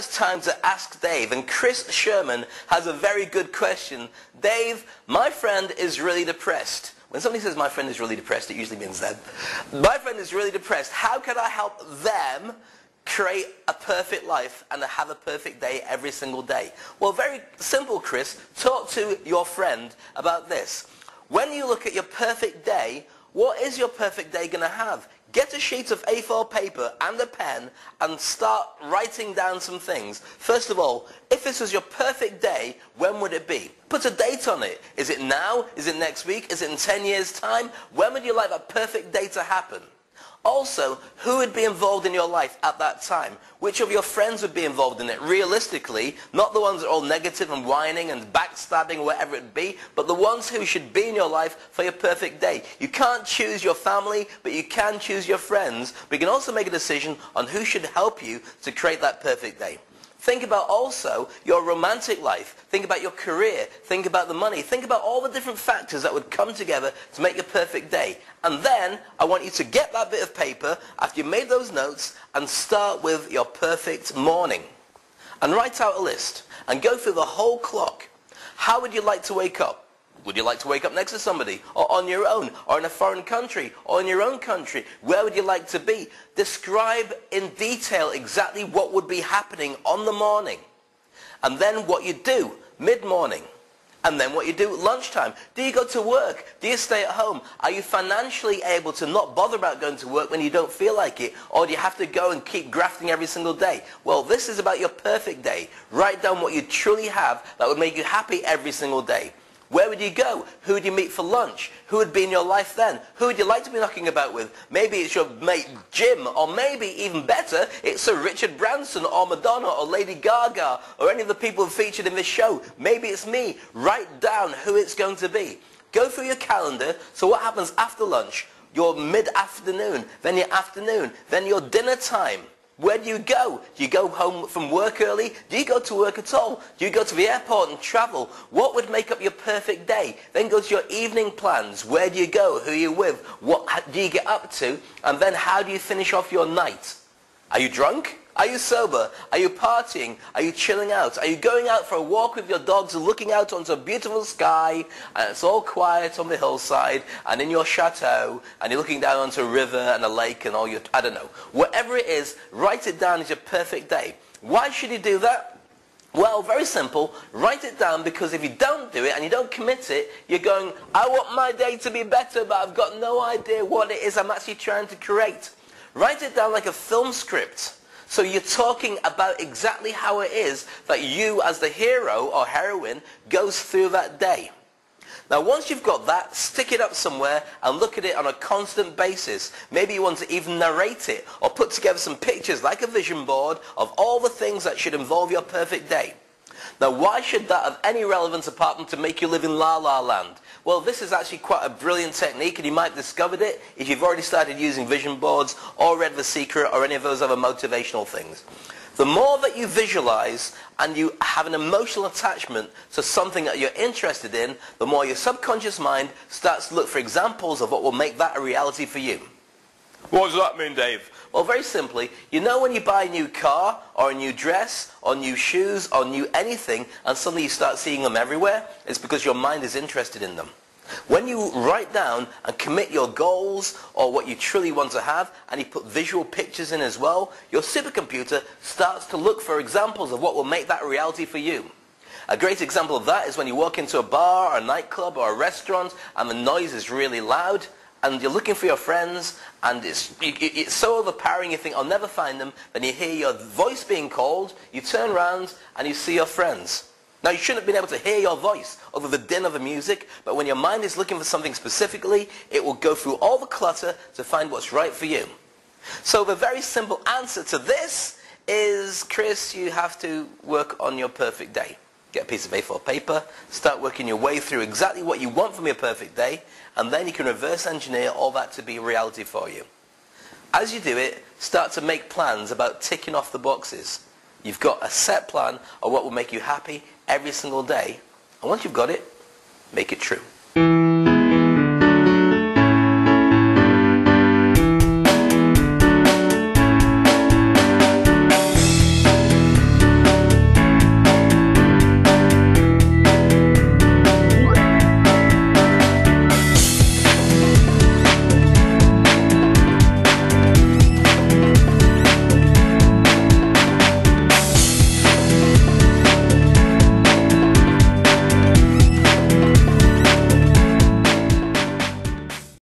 it's time to Ask Dave, and Chris Sherman has a very good question. Dave, my friend is really depressed. When somebody says my friend is really depressed, it usually means them. My friend is really depressed. How can I help them create a perfect life and have a perfect day every single day? Well, very simple, Chris. Talk to your friend about this. When you look at your perfect day, what is your perfect day going to have? Get a sheet of A4 paper and a pen and start writing down some things. First of all, if this was your perfect day, when would it be? Put a date on it. Is it now? Is it next week? Is it in 10 years' time? When would you like that perfect day to happen? Also, who would be involved in your life at that time? Which of your friends would be involved in it? Realistically, not the ones that are all negative and whining and backstabbing or whatever it be, but the ones who should be in your life for your perfect day. You can't choose your family, but you can choose your friends. But you can also make a decision on who should help you to create that perfect day. Think about also your romantic life. Think about your career. Think about the money. Think about all the different factors that would come together to make your perfect day. And then I want you to get that bit of paper after you've made those notes and start with your perfect morning. And write out a list and go through the whole clock. How would you like to wake up? Would you like to wake up next to somebody, or on your own, or in a foreign country, or in your own country? Where would you like to be? Describe in detail exactly what would be happening on the morning. And then what you do mid-morning. And then what you do at lunchtime. Do you go to work? Do you stay at home? Are you financially able to not bother about going to work when you don't feel like it? Or do you have to go and keep grafting every single day? Well, this is about your perfect day. Write down what you truly have that would make you happy every single day. Where would you go? Who would you meet for lunch? Who would be in your life then? Who would you like to be knocking about with? Maybe it's your mate Jim, or maybe even better, it's Sir Richard Branson or Madonna or Lady Gaga or any of the people featured in this show. Maybe it's me. Write down who it's going to be. Go through your calendar. So what happens after lunch? Your mid-afternoon, then your afternoon, then your dinner time. Where do you go? Do you go home from work early? Do you go to work at all? Do you go to the airport and travel? What would make up your perfect day? Then go to your evening plans. Where do you go? Who are you with? What do you get up to? And then how do you finish off your night? Are you drunk? Are you sober? Are you partying? Are you chilling out? Are you going out for a walk with your dogs and looking out onto a beautiful sky and it's all quiet on the hillside and in your chateau and you're looking down onto a river and a lake and all your, I don't know. Whatever it is, write it down as your perfect day. Why should you do that? Well, very simple. Write it down because if you don't do it and you don't commit it, you're going, I want my day to be better, but I've got no idea what it is I'm actually trying to create. Write it down like a film script. So you're talking about exactly how it is that you as the hero or heroine goes through that day. Now once you've got that, stick it up somewhere and look at it on a constant basis. Maybe you want to even narrate it or put together some pictures like a vision board of all the things that should involve your perfect day. Now why should that have any relevance apart from to make you live in La La Land? Well, this is actually quite a brilliant technique and you might have discovered it if you've already started using vision boards or read The Secret or any of those other motivational things. The more that you visualize and you have an emotional attachment to something that you're interested in, the more your subconscious mind starts to look for examples of what will make that a reality for you. What does that mean, Dave? Well, very simply, you know when you buy a new car or a new dress or new shoes or new anything and suddenly you start seeing them everywhere? It's because your mind is interested in them. When you write down and commit your goals or what you truly want to have and you put visual pictures in as well, your supercomputer starts to look for examples of what will make that a reality for you. A great example of that is when you walk into a bar or a nightclub or a restaurant and the noise is really loud and you're looking for your friends and it's so overpowering you think I'll never find them, then you hear your voice being called, you turn around and you see your friends. Now you shouldn't have been able to hear your voice over the din of the music, but when your mind is looking for something specifically, it will go through all the clutter to find what's right for you. So the very simple answer to this is, Chris, you have to work on your perfect day. Get a piece of A4 paper, start working your way through exactly what you want from your perfect day, and then you can reverse engineer all that to be reality for you. As you do it, start to make plans about ticking off the boxes. You've got a set plan of what will make you happy every single day, and once you've got it, make it true.